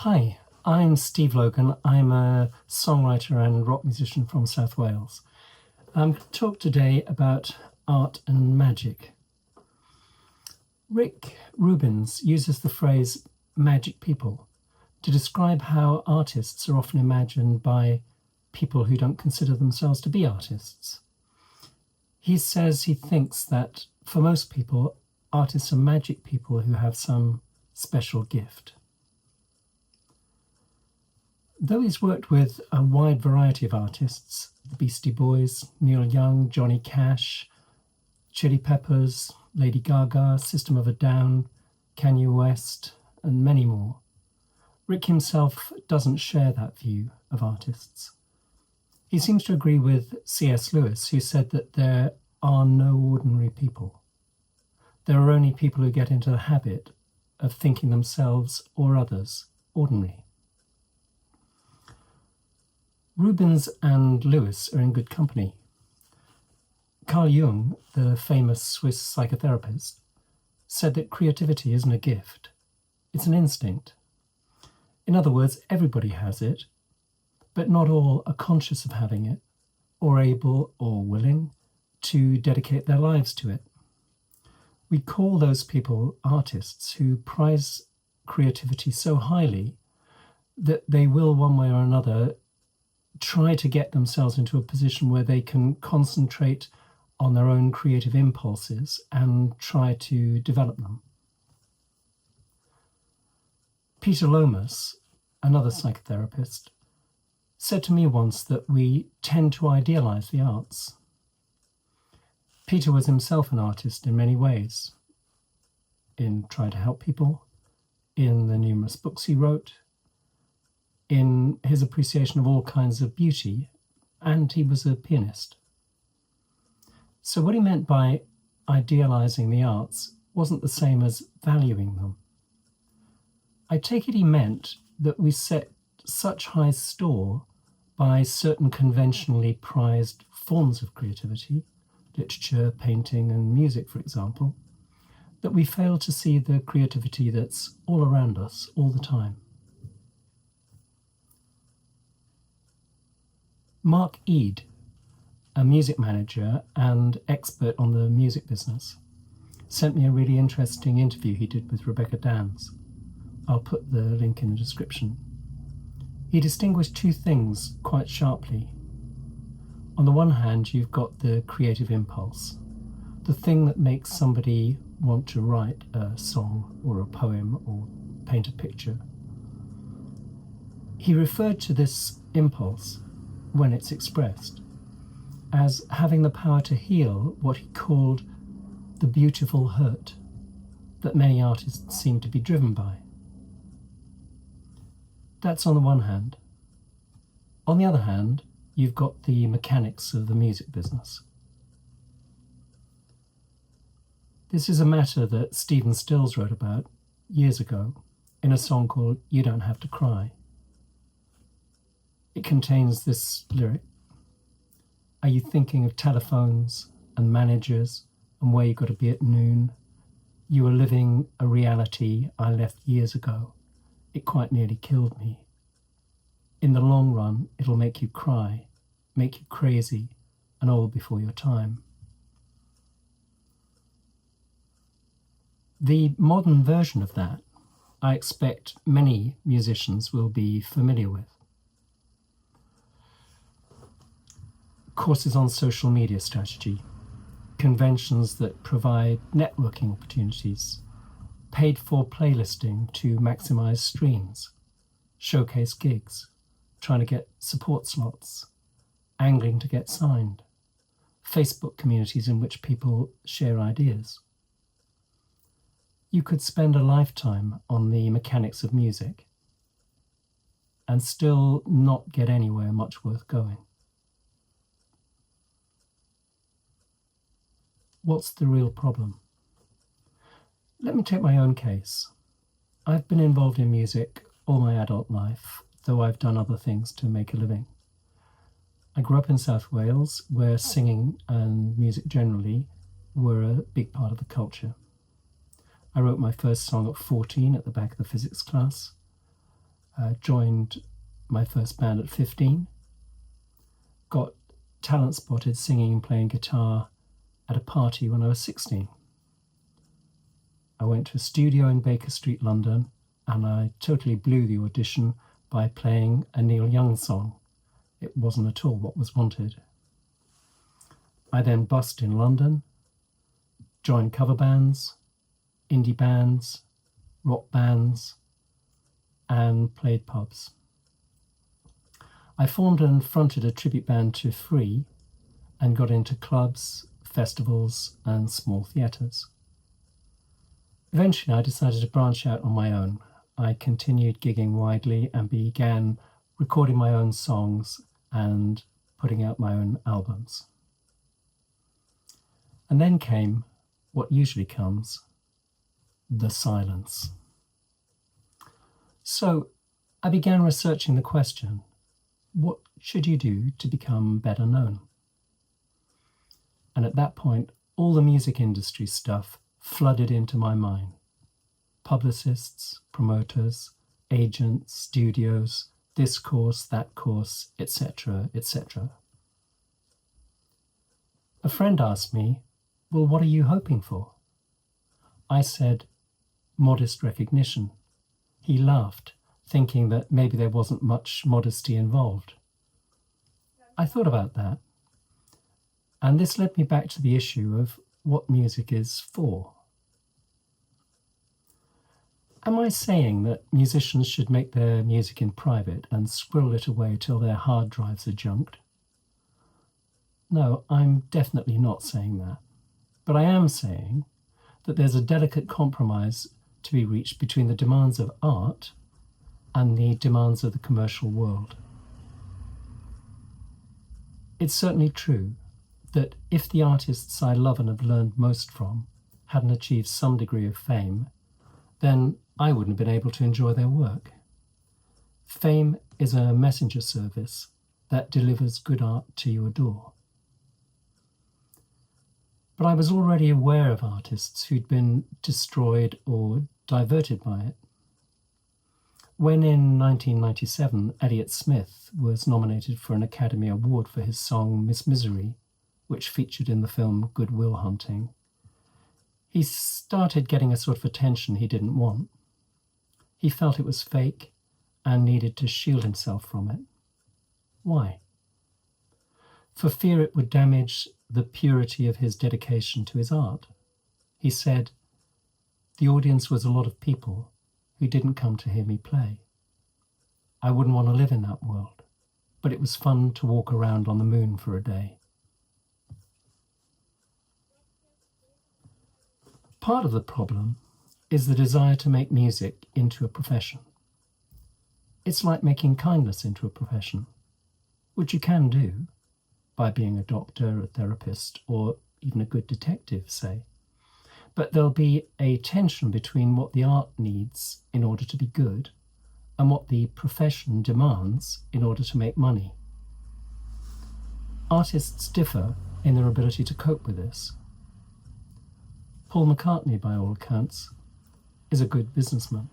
Hi, I'm Steve Logan. I'm a songwriter and rock musician from South Wales. I'm going to talk today about art and magic. Rick Rubin uses the phrase magic people to describe how artists are often imagined by people who don't consider themselves to be artists. He says he thinks that for most people, artists are magic people who have some special gift. Though he's worked with a wide variety of artists, the Beastie Boys, Neil Young, Johnny Cash, Chili Peppers, Lady Gaga, System of a Down, Kanye West, and many more, Rick himself doesn't share that view of artists. He seems to agree with C.S. Lewis, who said that there are no ordinary people. There are only people who get into the habit of thinking themselves or others ordinary. Rubens and Lewis are in good company. Carl Jung, the famous Swiss psychotherapist, said that creativity isn't a gift, it's an instinct. In other words, everybody has it, but not all are conscious of having it, or able or willing to dedicate their lives to it. We call those people artists who prize creativity so highly that they will, one way or another, try to get themselves into a position where they can concentrate on their own creative impulses and try to develop them. Peter Lomas, another psychotherapist, said to me once that we tend to idealize the arts. Peter was himself an artist in many ways, in trying to help people, in the numerous books he wrote, in his appreciation of all kinds of beauty, and he was a pianist. So what he meant by idealizing the arts wasn't the same as valuing them. I take it he meant that we set such high store by certain conventionally prized forms of creativity, literature, painting, and music, for example, that we fail to see the creativity that's all around us all the time. Mark Eade, a music manager and expert on the music business, sent me a really interesting interview he did with Rebecca Dans. I'll put the link in the description. He distinguished two things quite sharply. On the one hand, you've got the creative impulse, the thing that makes somebody want to write a song or a poem or paint a picture. He referred to this impulse, when it's expressed, as having the power to heal what he called the beautiful hurt that many artists seem to be driven by. That's on the one hand. On the other hand, you've got the mechanics of the music business. This is a matter that Stephen Stills wrote about years ago in a song called You Don't Have to Cry. It contains this lyric: are you thinking of telephones and managers and where you've got to be at noon? You are living a reality I left years ago. It quite nearly killed me. In the long run, it'll make you cry, make you crazy, and all before your time. The modern version of that, I expect many musicians will be familiar with. Courses on social media strategy, conventions that provide networking opportunities, paid for playlisting to maximize streams, showcase gigs, trying to get support slots, angling to get signed, Facebook communities in which people share ideas. You could spend a lifetime on the mechanics of music and still not get anywhere much worth going. What's the real problem? Let me take my own case. I've been involved in music all my adult life, though I've done other things to make a living. I grew up in South Wales, where singing and music generally were a big part of the culture. I wrote my first song at 14 at the back of the physics class. Joined my first band at 15. Got talent spotted singing and playing guitar at a party when I was 16. I went to a studio in Baker Street, London, and I totally blew the audition by playing a Neil Young song. It wasn't at all what was wanted. I then busked in London, joined cover bands, indie bands, rock bands, and played pubs. I formed and fronted a tribute band to Free and got into clubs, festivals, and small theatres. Eventually, I decided to branch out on my own. I continued gigging widely and began recording my own songs and putting out my own albums. And then came what usually comes, the silence. So I began researching the question, what should you do to become better known? And at that point, all the music industry stuff flooded into my mind. Publicists, promoters, agents, studios, this course, that course, etc., etc. A friend asked me, well, what are you hoping for? I said, modest recognition. He laughed, thinking that maybe there wasn't much modesty involved. I thought about that, and this led me back to the issue of what music is for. Am I saying that musicians should make their music in private and squirrel it away till their hard drives are junked? No, I'm definitely not saying that. But I am saying that there's a delicate compromise to be reached between the demands of art and the demands of the commercial world. It's certainly true that if the artists I love and have learned most from hadn't achieved some degree of fame, then I wouldn't have been able to enjoy their work. Fame is a messenger service that delivers good art to your door. But I was already aware of artists who'd been destroyed or diverted by it. When in 1997, Elliott Smith was nominated for an Academy Award for his song Miss Misery, which featured in the film Good Will Hunting, he started getting a sort of attention he didn't want. He felt it was fake and needed to shield himself from it. Why? For fear it would damage the purity of his dedication to his art. He said, the audience was a lot of people who didn't come to hear me play. I wouldn't want to live in that world, but it was fun to walk around on the moon for a day. Part of the problem is the desire to make music into a profession. It's like making kindness into a profession, which you can do by being a doctor, a therapist, or even a good detective, say. But there'll be a tension between what the art needs in order to be good and what the profession demands in order to make money. Artists differ in their ability to cope with this. Paul McCartney, by all accounts, is a good businessman.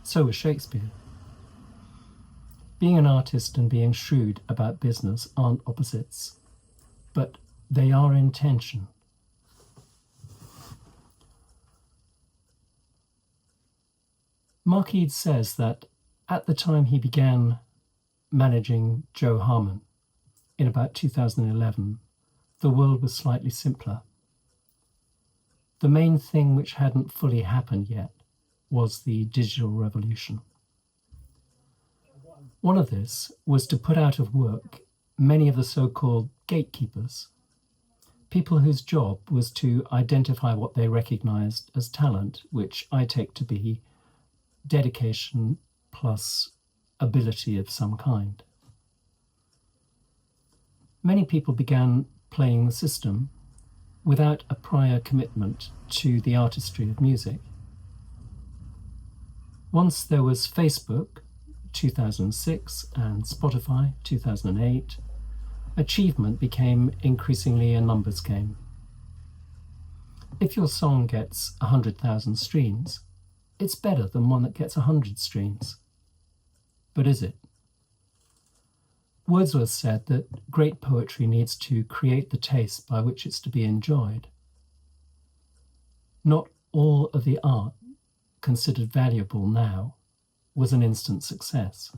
So was Shakespeare. Being an artist and being shrewd about business aren't opposites, but they are in tension. Mark Eads says that at the time he began managing Joe Harmon, in about 2011, the world was slightly simpler. The main thing which hadn't fully happened yet was the digital revolution. One of this was to put out of work many of the so-called gatekeepers, people whose job was to identify what they recognized as talent, which I take to be dedication plus ability of some kind. Many people began playing the system without a prior commitment to the artistry of music. Once there was Facebook, 2006, and Spotify, 2008, achievement became increasingly a numbers game. If your song gets 100,000 streams, it's better than one that gets 100 streams. But is it? Wordsworth said that great poetry needs to create the taste by which it's to be enjoyed. Not all of the art considered valuable now was an instant success.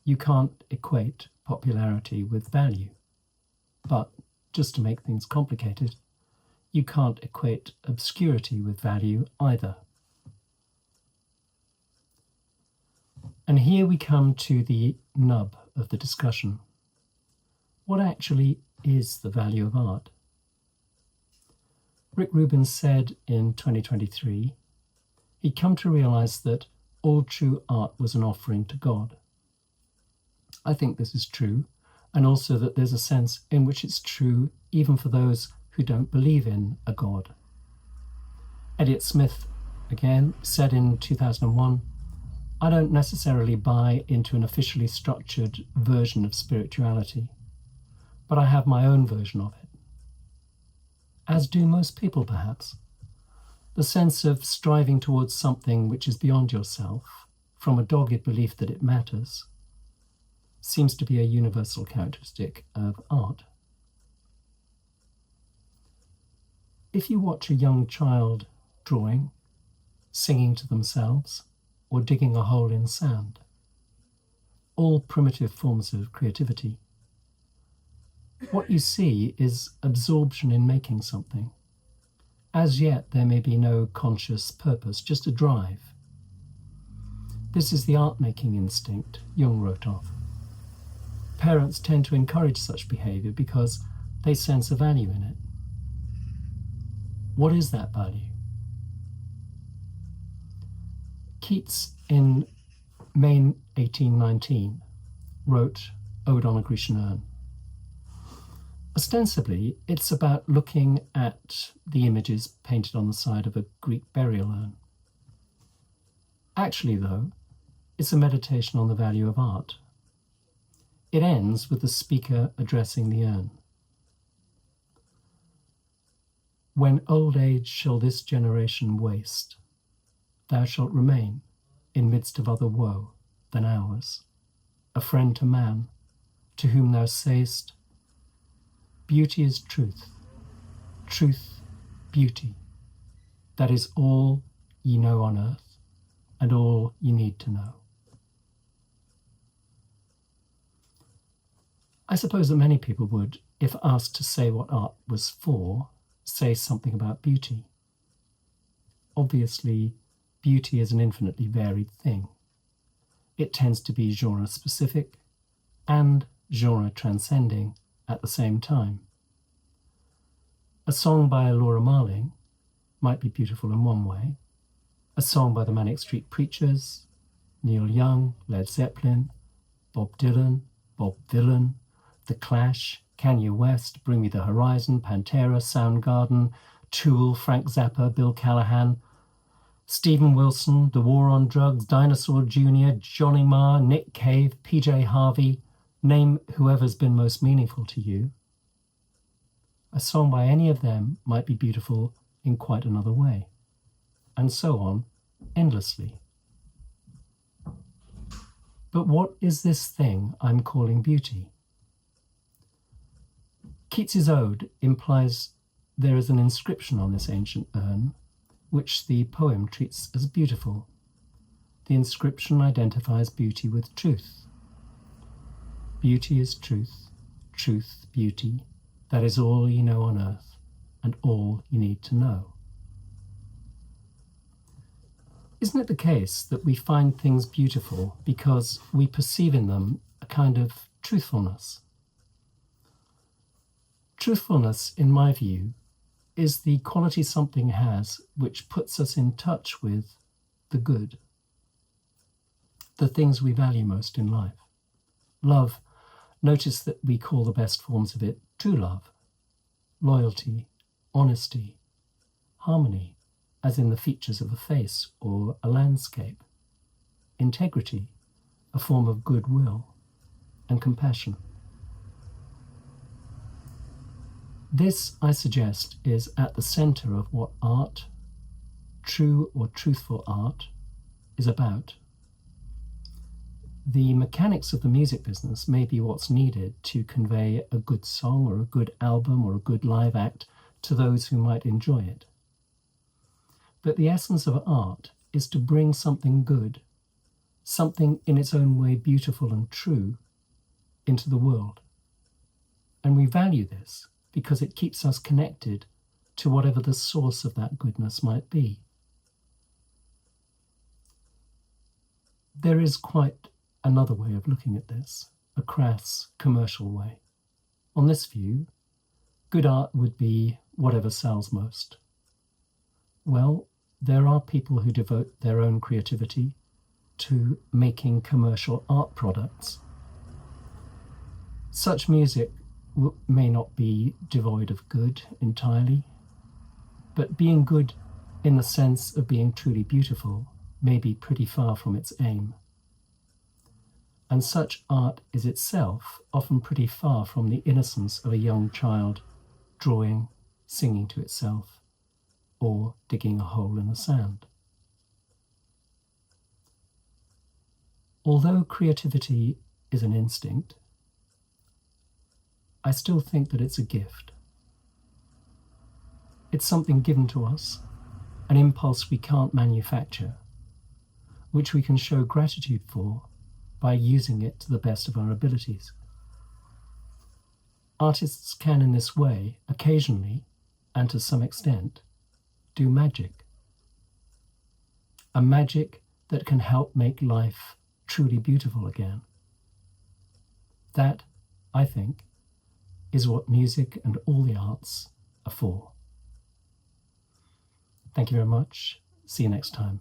You can't equate popularity with value. But, just to make things complicated, you can't equate obscurity with value either. And here we come to the nub of the discussion. What actually is the value of art? Rick Rubin said in 2023, he'd come to realize that all true art was an offering to God. I think this is true, and also that there's a sense in which it's true even for those who don't believe in a God. Elliott Smith, again, said in 2001, I don't necessarily buy into an officially structured version of spirituality, but I have my own version of it. As do most people, perhaps. The sense of striving towards something which is beyond yourself, from a dogged belief that it matters, seems to be a universal characteristic of art. If you watch a young child drawing, singing to themselves, or digging a hole in sand, all primitive forms of creativity, what you see is absorption in making something. As yet, there may be no conscious purpose, just a drive. This is the art-making instinct Jung wrote of. Parents tend to encourage such behavior because they sense a value in it. What is that value? Keats, in May 1819, wrote Ode on a Grecian Urn. Ostensibly, it's about looking at the images painted on the side of a Greek burial urn. Actually, though, it's a meditation on the value of art. It ends with the speaker addressing the urn. When old age shall this generation waste, thou shalt remain in midst of other woe than ours, a friend to man, to whom thou sayest, beauty is truth, truth, beauty. That is all ye know on earth, and all ye need to know. I suppose that many people would, if asked to say what art was for, say something about beauty. Obviously, beauty is an infinitely varied thing. It tends to be genre-specific and genre-transcending at the same time. A song by Laura Marling might be beautiful in one way. A song by the Manic Street Preachers, Neil Young, Led Zeppelin, Bob Dylan, Bob Dylan, The Clash, Kanye West, Bring Me the Horizon, Pantera, Soundgarden, Tool, Frank Zappa, Bill Callahan, Stephen Wilson, The War on Drugs, Dinosaur Jr., Johnny Marr, Nick Cave, PJ Harvey, name whoever's been most meaningful to you. A song by any of them might be beautiful in quite another way, and so on, endlessly. But what is this thing I'm calling beauty? Keats's ode implies there is an inscription on this ancient urn, which the poem treats as beautiful. The inscription identifies beauty with truth. Beauty is truth, truth, beauty. That is all ye know on earth, and all you need to know. Isn't it the case that we find things beautiful because we perceive in them a kind of truthfulness? Truthfulness, in my view, is the quality something has which puts us in touch with the good, the things we value most in life. Love, notice that we call the best forms of it true love, loyalty, honesty, harmony, as in the features of a face or a landscape, integrity, a form of goodwill, and compassion. This, I suggest, is at the centre of what art, true or truthful art, is about. The mechanics of the music business may be what's needed to convey a good song or a good album or a good live act to those who might enjoy it. But the essence of art is to bring something good, something in its own way beautiful and true, into the world. And we value this because it keeps us connected to whatever the source of that goodness might be. There is quite another way of looking at this, a crass, commercial way. On this view, good art would be whatever sells most. Well, there are people who devote their own creativity to making commercial art products. Such music may not be devoid of good entirely, but being good in the sense of being truly beautiful may be pretty far from its aim. And such art is itself often pretty far from the innocence of a young child drawing, singing to itself, or digging a hole in the sand. Although creativity is an instinct, I still think that it's a gift. It's something given to us, an impulse we can't manufacture, which we can show gratitude for by using it to the best of our abilities. Artists can, in this way, occasionally, and to some extent, do magic. A magic that can help make life truly beautiful again. That, I think, is what music and all the arts are for. Thank you very much. See you next time.